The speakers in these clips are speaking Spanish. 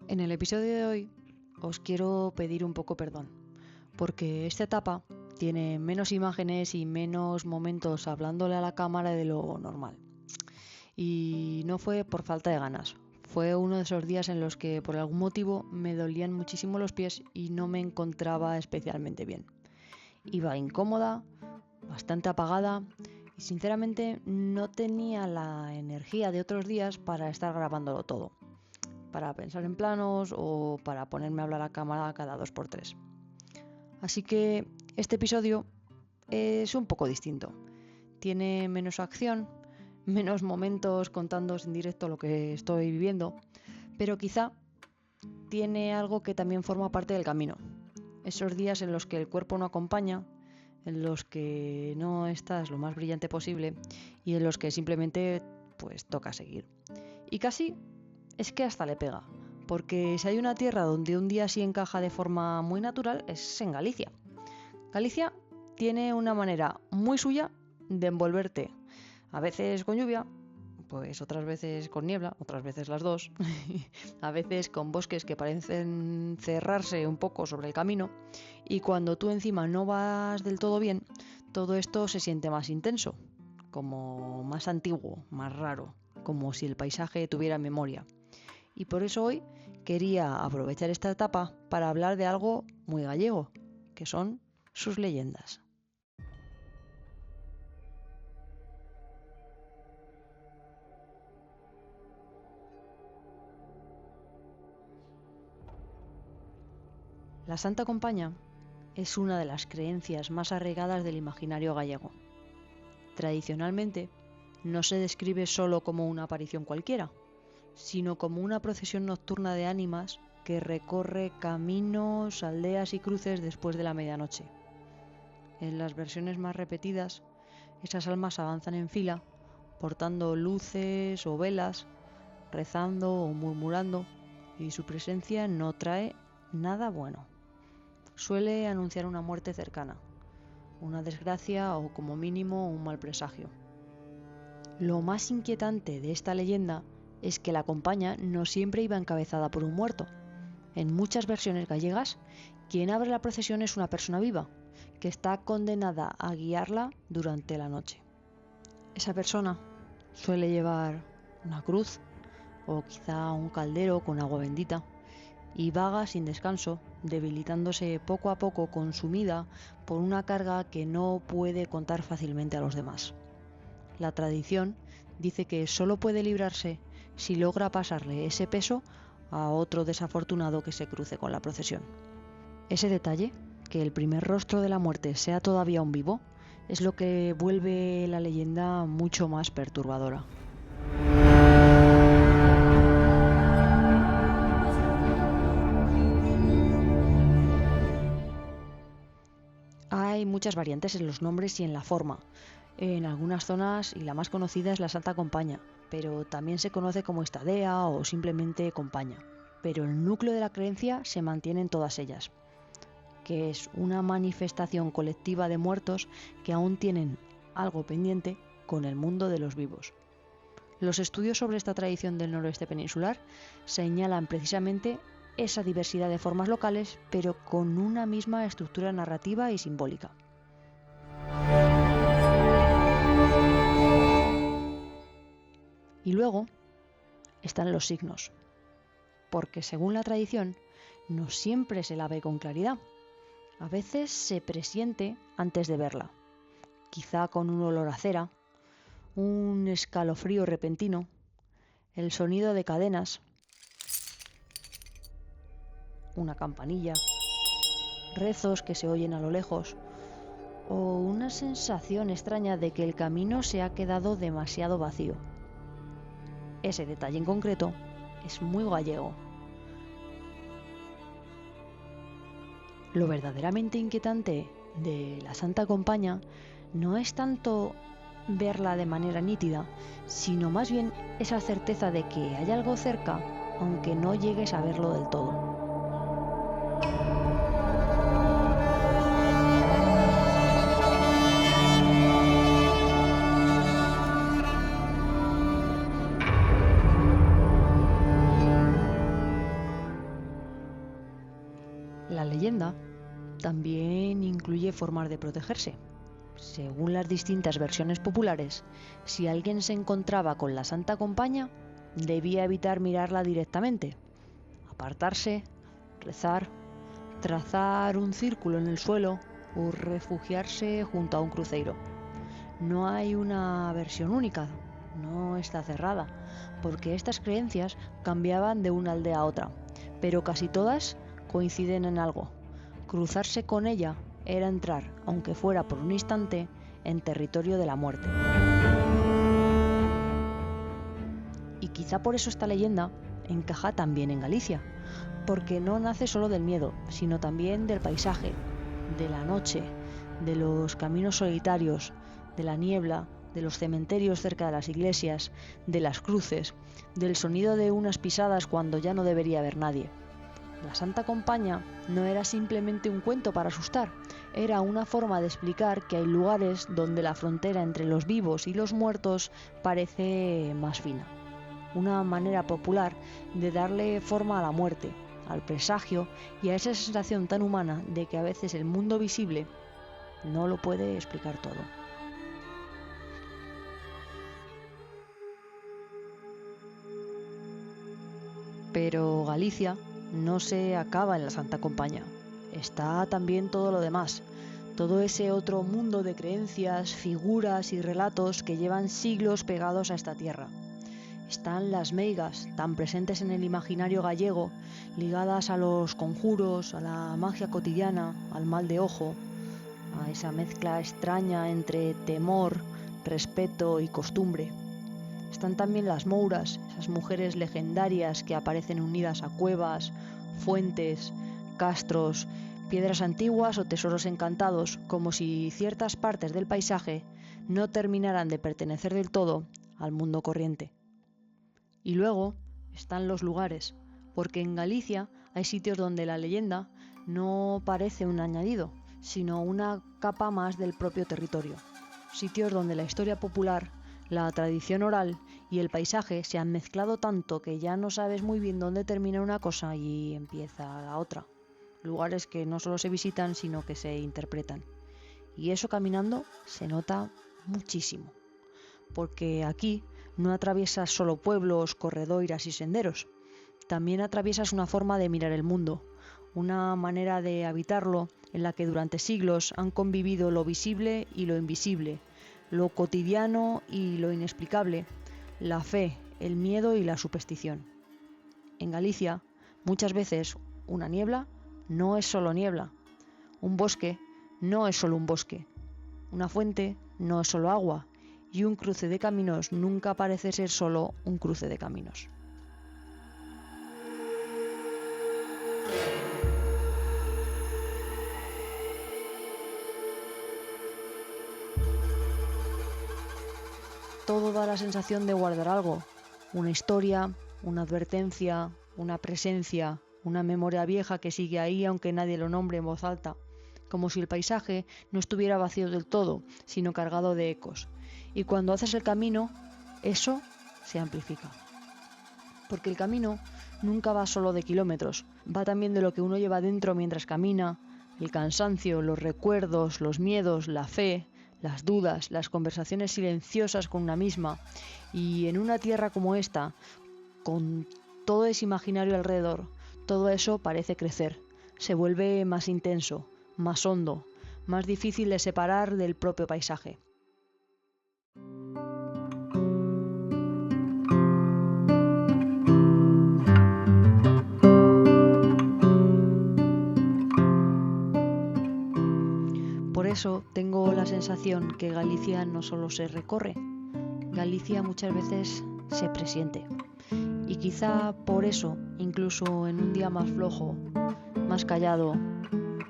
En el episodio de hoy os quiero pedir un poco perdón, porque esta etapa tiene menos imágenes y menos momentos hablándole a la cámara de lo normal. Y no fue por falta de ganas, fue uno de esos días en los que por algún motivo me dolían muchísimo los pies y no me encontraba especialmente bien. Iba incómoda, bastante apagada y sinceramente no tenía la energía de otros días para estar grabándolo todo, para pensar en planos o para ponerme a hablar a cámara cada 2x3. Así que este episodio es un poco distinto. Tiene menos acción, menos momentos contándoos en directo lo que estoy viviendo, pero quizá tiene algo que también forma parte del camino. Esos días en los que el cuerpo no acompaña, en los que no estás lo más brillante posible y en los que simplemente pues toca seguir. Y casi es que hasta le pega, porque si hay una tierra donde un día sí encaja de forma muy natural es en Galicia. Galicia tiene una manera muy suya de envolverte, a veces con lluvia, pues otras veces con niebla, otras veces las dos, a veces con bosques que parecen cerrarse un poco sobre el camino, y cuando tú encima no vas del todo bien, todo esto se siente más intenso, como más antiguo, más raro, como si el paisaje tuviera memoria. Y por eso hoy quería aprovechar esta etapa para hablar de algo muy gallego, que son sus leyendas. La Santa Compaña es una de las creencias más arraigadas del imaginario gallego. Tradicionalmente, no se describe solo como una aparición cualquiera, sino como una procesión nocturna de ánimas que recorre caminos, aldeas y cruces después de la medianoche. En las versiones más repetidas, esas almas avanzan en fila, portando luces o velas, rezando o murmurando, y su presencia no trae nada bueno. Suele anunciar una muerte cercana, una desgracia o como mínimo un mal presagio. Lo más inquietante de esta leyenda es que la compaña no siempre iba encabezada por un muerto. En muchas versiones gallegas, quien abre la procesión es una persona viva, que está condenada a guiarla durante la noche. Esa persona suele llevar una cruz o quizá un caldero con agua bendita y vaga sin descanso, debilitándose poco a poco, consumida por una carga que no puede contar fácilmente a los demás. La tradición dice que solo puede librarse si logra pasarle ese peso a otro desafortunado que se cruce con la procesión. Ese detalle, que el primer rostro de la muerte sea todavía un vivo, es lo que vuelve la leyenda mucho más perturbadora. Hay muchas variantes en los nombres y en la forma. En algunas zonas, y la más conocida es la Santa Compaña, pero también se conoce como Estadea o simplemente Compaña. Pero el núcleo de la creencia se mantiene en todas ellas, que es una manifestación colectiva de muertos que aún tienen algo pendiente con el mundo de los vivos. Los estudios sobre esta tradición del noroeste peninsular señalan precisamente esa diversidad de formas locales, pero con una misma estructura narrativa y simbólica. Y luego están los signos, porque según la tradición no siempre se la ve con claridad. A veces se presiente antes de verla, quizá con un olor a cera, un escalofrío repentino, el sonido de cadenas, una campanilla, rezos que se oyen a lo lejos, o una sensación extraña de que el camino se ha quedado demasiado vacío. Ese detalle en concreto es muy gallego. Lo verdaderamente inquietante de la Santa Compaña no es tanto verla de manera nítida, sino más bien esa certeza de que hay algo cerca, aunque no llegues a verlo del todo. La leyenda también incluye formas de protegerse. Según las distintas versiones populares, si alguien se encontraba con la Santa Compaña, debía evitar mirarla directamente, apartarse, rezar, trazar un círculo en el suelo o refugiarse junto a un cruceiro. No hay una versión única, no está cerrada, porque estas creencias cambiaban de una aldea a otra, pero casi todas coinciden en algo. Cruzarse con ella era entrar, aunque fuera por un instante, en territorio de la muerte. Y quizá por eso esta leyenda encaja también en Galicia, porque no nace solo del miedo, sino también del paisaje, de la noche, de los caminos solitarios, de la niebla, de los cementerios cerca de las iglesias, de las cruces, del sonido de unas pisadas cuando ya no debería haber nadie. La Santa Compaña no era simplemente un cuento para asustar, era una forma de explicar que hay lugares donde la frontera entre los vivos y los muertos parece más fina. Una manera popular de darle forma a la muerte, al presagio y a esa sensación tan humana de que a veces el mundo visible no lo puede explicar todo. Pero Galicia no se acaba en la Santa Compaña. Está también todo lo demás, todo ese otro mundo de creencias, figuras y relatos que llevan siglos pegados a esta tierra. Están las meigas, tan presentes en el imaginario gallego, ligadas a los conjuros, a la magia cotidiana, al mal de ojo, a esa mezcla extraña entre temor, respeto y costumbre. Están también las mouras, esas mujeres legendarias que aparecen unidas a cuevas, fuentes, castros, piedras antiguas o tesoros encantados, como si ciertas partes del paisaje no terminaran de pertenecer del todo al mundo corriente. Y luego están los lugares, porque en Galicia hay sitios donde la leyenda no parece un añadido, sino una capa más del propio territorio. Sitios donde la historia popular, la tradición oral y el paisaje se han mezclado tanto que ya no sabes muy bien dónde termina una cosa y empieza la otra. Lugares que no solo se visitan, sino que se interpretan. Y eso caminando se nota muchísimo, porque aquí no atraviesas solo pueblos, corredoiras y senderos. También atraviesas una forma de mirar el mundo, una manera de habitarlo en la que durante siglos han convivido lo visible y lo invisible, lo cotidiano y lo inexplicable, la fe, el miedo y la superstición. En Galicia, muchas veces, una niebla no es solo niebla. Un bosque no es solo un bosque. Una fuente no es solo agua. Y un cruce de caminos nunca parece ser solo un cruce de caminos. Todo da la sensación de guardar algo, una historia, una advertencia, una presencia, una memoria vieja que sigue ahí aunque nadie lo nombre en voz alta, como si el paisaje no estuviera vacío del todo, sino cargado de ecos. Y cuando haces el camino, eso se amplifica. Porque el camino nunca va solo de kilómetros, va también de lo que uno lleva dentro mientras camina, el cansancio, los recuerdos, los miedos, la fe, las dudas, las conversaciones silenciosas con una misma. Y en una tierra como esta, con todo ese imaginario alrededor, todo eso parece crecer, se vuelve más intenso, más hondo, más difícil de separar del propio paisaje. Por eso tengo la sensación que Galicia no solo se recorre, Galicia muchas veces se presiente. Y quizá por eso, incluso en un día más flojo, más callado,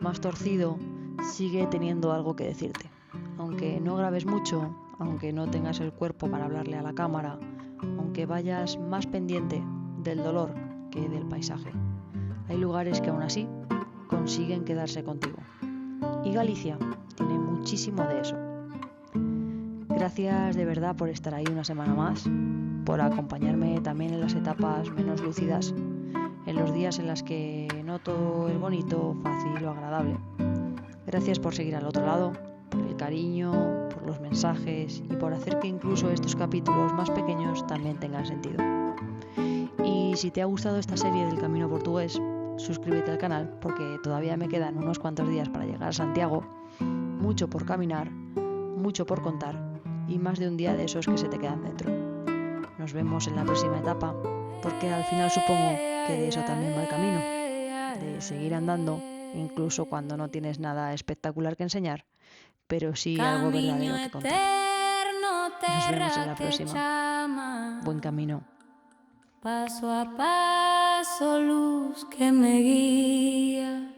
más torcido, sigue teniendo algo que decirte. Aunque no grabes mucho, aunque no tengas el cuerpo para hablarle a la cámara, aunque vayas más pendiente del dolor que del paisaje. Hay lugares que aún así consiguen quedarse contigo. Y Galicia tiene muchísimo de eso. Gracias de verdad por estar ahí una semana más, por acompañarme también en las etapas menos lúcidas, en los días en los que no todo es bonito, fácil o agradable. Gracias por seguir al otro lado, por el cariño, por los mensajes y por hacer que incluso estos capítulos más pequeños también tengan sentido. Y si te ha gustado esta serie del Camino Portugués, suscríbete al canal porque todavía me quedan unos cuantos días para llegar a Santiago, mucho por caminar, mucho por contar y más de un día de esos que se te quedan dentro. Nos vemos en la próxima etapa, porque al final supongo que de eso también va el camino, de seguir andando, incluso cuando no tienes nada espectacular que enseñar, pero sí algo verdadero que contar. Nos vemos en la próxima. Buen camino. Paso a paso, luz que me guía.